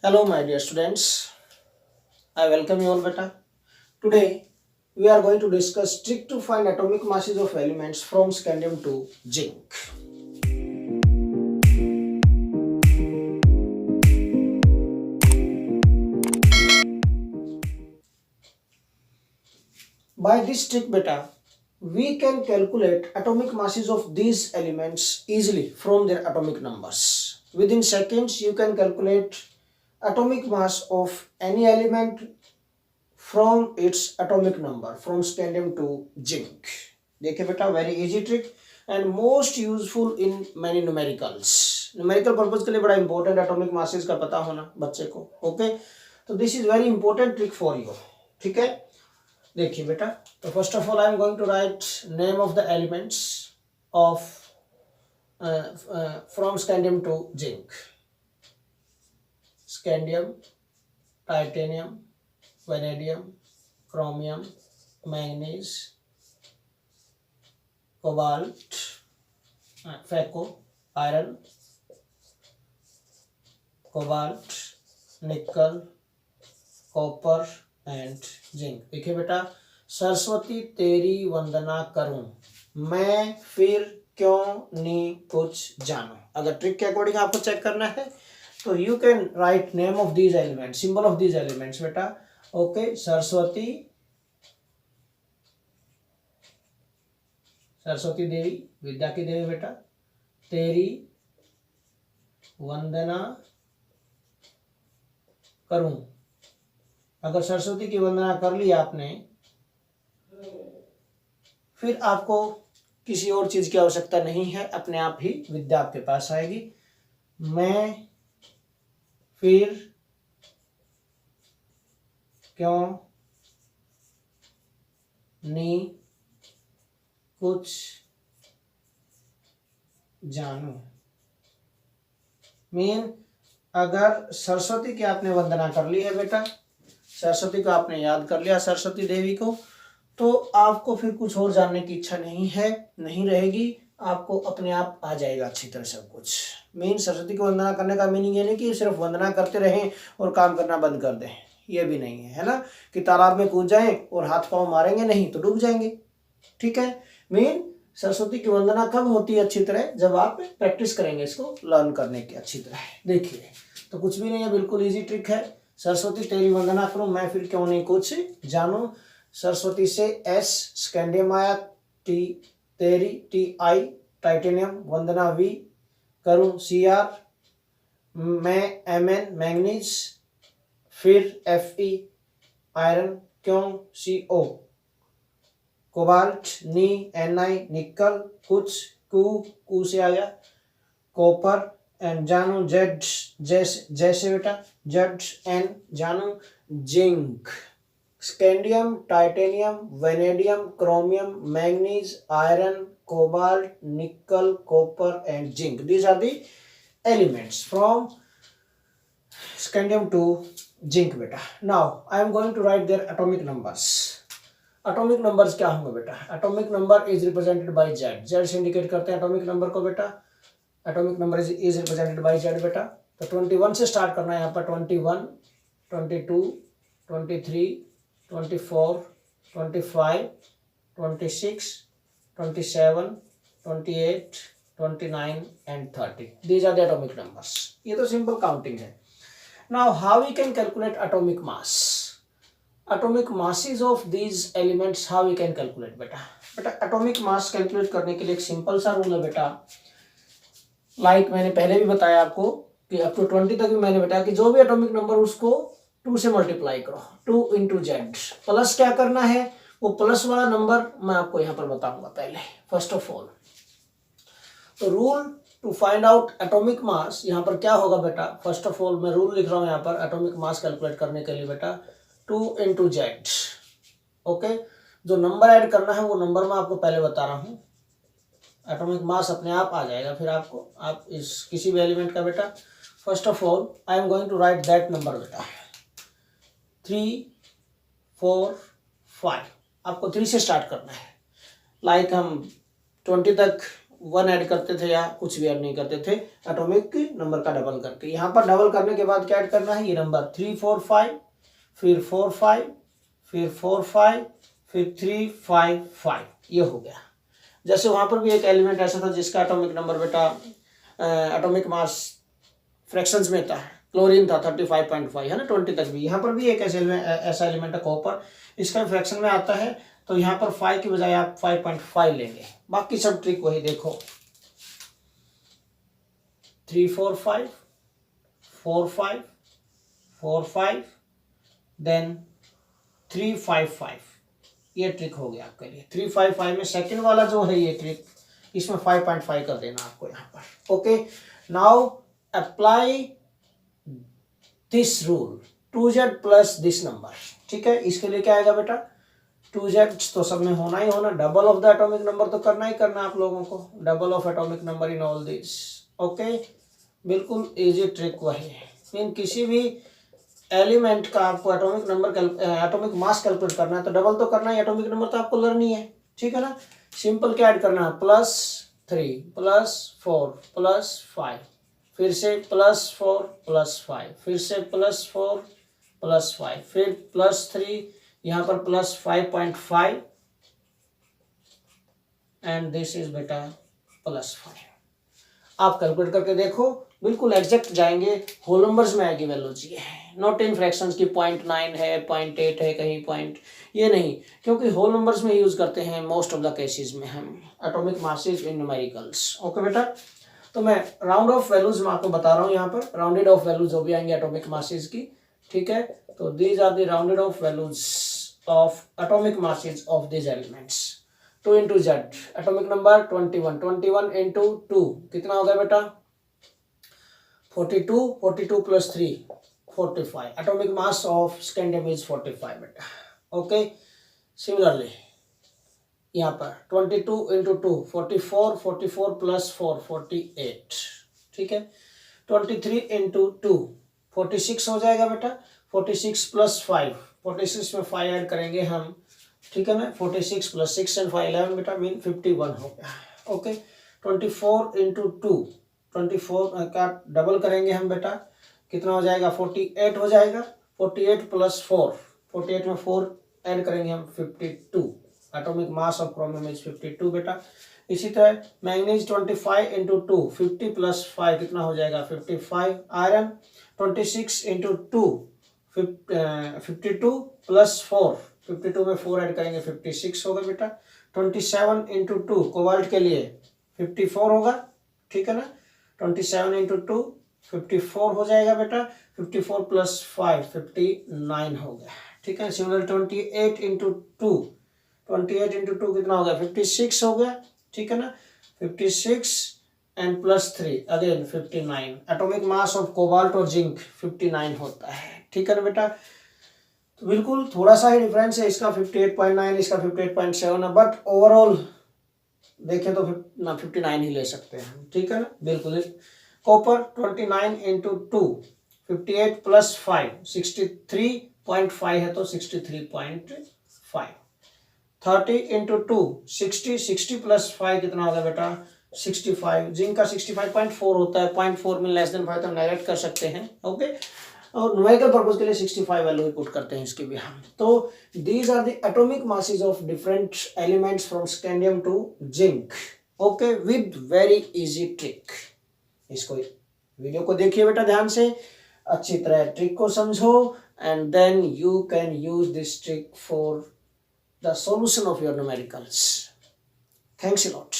Hello, my dear students. I welcome you all, beta. Today, we are going to discuss trick to find atomic masses of elements from scandium to zinc. By this trick, beta, we can calculate atomic masses of these elements easily from their atomic numbers. Within seconds, you can calculate atomic mass of any element from its atomic number from scandium to zinc. देखिए बेटा, very easy trick and most useful in many numericals. Numerical purpose के लिए बड़ा important atomic masses का पता होना बच्चे को। ओके, तो this is very important trick for you. ठीक है, देखिए बेटा, तो first of all I am going to write name of the elements of from scandium to zinc. Scandium, titanium, vanadium, chromium, manganese, cobalt, फेको, iron, cobalt, nickel, copper and zinc. देखिए बेटा, सरस्वती तेरी वंदना करूं, मैं फिर क्यों नहीं कुछ जानूं। अगर ट्रिक के अकॉर्डिंग आपको चेक करना है तो you can write name of these element, symbol of these elements बेटा। ओके, सरस्वती, सरस्वती देवी विद्या की देवी बेटा, तेरी वंदना करूं। अगर सरस्वती की वंदना कर ली आपने, फिर आपको किसी और चीज की आवश्यकता नहीं है, अपने आप ही विद्या आपके पास आएगी। मैं फिर क्यों नहीं कुछ जानूं। मीन, अगर सरस्वती की आपने वंदना कर ली है बेटा, सरस्वती को आपने याद कर लिया, सरस्वती देवी को, तो आपको फिर कुछ और जानने की इच्छा नहीं है, नहीं रहेगी। आपको अपने आप आ जाएगा अच्छी तरह सब कुछ। मीन, सरस्वती को वंदना करने का मीनिंग ये नहीं कि सिर्फ वंदना करते रहें और काम करना बंद कर दें, ये भी नहीं है ना, कि तालाब में कूद जाएं और हाथ पांव मारेंगे नहीं तो डूब जाएंगे। ठीक है, मीन सरस्वती की वंदना कब होती है अच्छी तरह, जब आप प्रैक्टिस करेंगे इसको लर्न करने की अच्छी तरह। देखिए, तो कुछ भी नहीं है, बिल्कुल इजी ट्रिक है। सरस्वती तेरी वंदना करूं, मैं फिर क्यों नहीं कुछ जानूं। सरस्वती से एस स्कैंडियम आया, टी तेरी टी आई, टाइटेनियम, वंदना वी, करूं सी आर, मैं एम एन मैंगनीज, फिर एफ ई आयरन, क्यों सी ओ, कोबाल्ट नी एन आई, निकल, कुछ कू से आ गया, कॉपर एंड जानू जेड जैसे बेटा, जेड एन जानू, zinc, scandium, titanium, vanadium, chromium, manganese, iron, cobalt, nickel, copper and zinc. These are the elements from scandium to zinc बेटा। Now I am going to write their atomic numbers. Atomic numbers क्या होंगे बेटा? Atomic number is represented by Z. Z से indicate करते हैं atomic number को बेटा। Atomic number is represented by Z बेटा। तो 21 से स्टार्ट करना है यहाँ पर। 21, 22, 23, 24, 25, 26, 27, 28, 29 and 30। These are the atomic numbers. ये तो सिंपल काउंटिंग है। Now, how we can calculate atomic mass? Atomic masses of these elements, how we can calculate बेटा? बेटा, atomic mass calculate करने के लिए एक सिंपल सा रूल है बेटा। लाइक मैंने पहले भी बताया आपको कि अप टू 20 तक भी मैंने बताया कि जो भी एटॉमिक नंबर उसको 2 से मल्टीप्लाई करो, 2 इंटू जेड। प्लस क्या करना है, वो प्लस वाला नंबर मैं आपको यहाँ पर बताऊंगा पहले। फर्स्ट ऑफ ऑल, तो rule to find out atomic mass, यहाँ पर क्या होगा बेटा? फर्स्ट ऑफ ऑल मैं रूल लिख रहा हूँ यहाँ पर एटॉमिक मास कैलकुलेट करने के लिए बेटा, 2 इंटू जेड। ओके, जो नंबर ऐड करना है वो नंबर मैं आपको पहले बता रहा हूँ। एटॉमिक मास अपने आप आ जाएगा फिर आपको, आप इस किसी भी एलिमेंट का बेटा। First of all I am going to write that number बेटा, 3, 4, 5। आपको 3 से स्टार्ट करना है। लाइक हम 20 तक वन ऐड करते थे या कुछ भी ऐड नहीं करते थे, एटॉमिक नंबर का डबल करके। यहाँ पर डबल करने के बाद क्या ऐड करना है, ये नंबर 3 4 5, फिर 4 5, फिर 4 5, फिर 3 5 5, ये हो गया। जैसे वहाँ पर भी एक एलिमेंट ऐसा था जिसका एटॉमिक नंबर बेटा एटॉमिक मास फ्रैक्शंस में था, क्लोरीन था 35.5 है ना, 20 तक भी। यहाँ पर भी एक ऐसा एलिमेंट है कॉपर, इसका फ्रैक्शन में आता है, तो यहाँ पर 5 की बजाय आप 5.5 लेंगे। बाकी सब ट्रिक वही देखो, 3 4 5, 4 5, 4 5, देन 3 5 5, ये ट्रिक हो गया आपके लिए। 3 5 5 में सेकंड वाला जो है ये ट्रिक, इसमें 5.5 कर देना आपको यहाँ पर। Okay, now apply this rule 2z plus this number. ठीक है, इसके लिए क्या आएगा बेटा, 2z तो सब में होना ही होना, double of the atomic number तो करना ही करना आप लोगों को, double of atomic number in all this. Okay, बिल्कुल इजी ट्रिक वही है। मीन किसी भी एलिमेंट का आपको atomic number atomic mass calculate करना है तो डबल तो करना है, एटॉमिक नंबर तो आपको लर्न ही है। ठीक है ना, सिंपल क्या ऐड करना है, +3 +4 +5, फिर से +4 +5, फिर से +4 +5, फिर +3, यहाँ पर +5.5 एंड दिस इज बेटा +5। आप कैलकुलेट करके देखो, बिल्कुल एग्जैक्ट जाएंगे, होल नंबर्स में आएगी वैल्यू जी, नॉट इन फ्रैक्शंस की 0.9 है, 0.8 है, कहीं पॉइंट, ये नहीं, क्योंकि होल नंबर्स में यूज करते हैं मोस्ट ऑफ द केसेस में हम एटॉमिक मासेस इन न्यूमेरिकल्स। ओके बेटा, तो मैं राउंड ऑफ वैल्यूज में आपको बता रहा हूँ, यहाँ पर राउंडेड ऑफ वैल्यूज जो भी आएंगे एटॉमिक मासेस की। ठीक है, तो these are the rounded off values of atomic masses of this elements. 2 into z, atomic number 21, 21 into 2 कितना हो गया बेटा, 42, 42 plus 3 45, atomic mass of scandium is 45 बेटा। ओके, सिमिलरली यहाँ पर 22 into 2 44, 44 plus 4 48। ठीक है, 23 into 2 46 हो जाएगा बेटा, 46 plus 5, 46 में 5 ऐड करेंगे हम। ठीक है ना, 46 plus 6 and 5 11 बेटा, मीन 51 हो गया। ओके, 24 into 2, 24 का डबल करेंगे हम बेटा, कितना हो जाएगा, 48 हो जाएगा। 48 plus 4, 48 में 4 ऐड करेंगे हम, 52, atomic mass of chromium is 52 बेटा। इसी तरह मैंगनीज 25 into 2, 50 plus 5 कितना हो जाएगा, 55। आयरन 26 into 2, 52 plus 4, 52 में 4 ऐड करेंगे, 56 होगा बेटा। 27 into 2 कोबाल्ट के लिए 54 होगा। ठीक है ना, 27 into 2 54 हो जाएगा बेटा, 54 plus 5 59 हो गया। ठीक है, सिमिलर 28 into 2, 28 into 2 कितना हो गया, 56 हो गया। ठीक है ना, 56 and plus 3 again 59, atomic mass of cobalt और जिंक 59 होता है। ठीक है ना बेटा, तो बिल्कुल थोड़ा सा ही डिफरेंस है, इसका 58.9, इसका 58.7 है, बट ओवरऑल देखें तो 59 ही ले सकते हैं। ठीक है ना, बिल्कुल। कॉपर 29 into 2 58 plus 5 63.5 है, तो 63.5। 30 into 2 60 plus 5 कितना होगा बेटा, 65। जिंक का 65.4 होता है, 0.4 में लेस देन 5 तो नेगलेक्ट कर सकते हैं। ओके, और न्यूमेरिकल पर्पस के लिए 65 वैल्यू ही पुट करते हैं इसके भी हम। तो these are the atomic masses of different elements from scandium to zinc. Okay, with very easy trick. इसको वीडियो को देखिए बेटा ध्यान से, अच्छी तरह ट्रिक को समझो, and then you can use this trick for the solution of your numericals. Thanks a lot.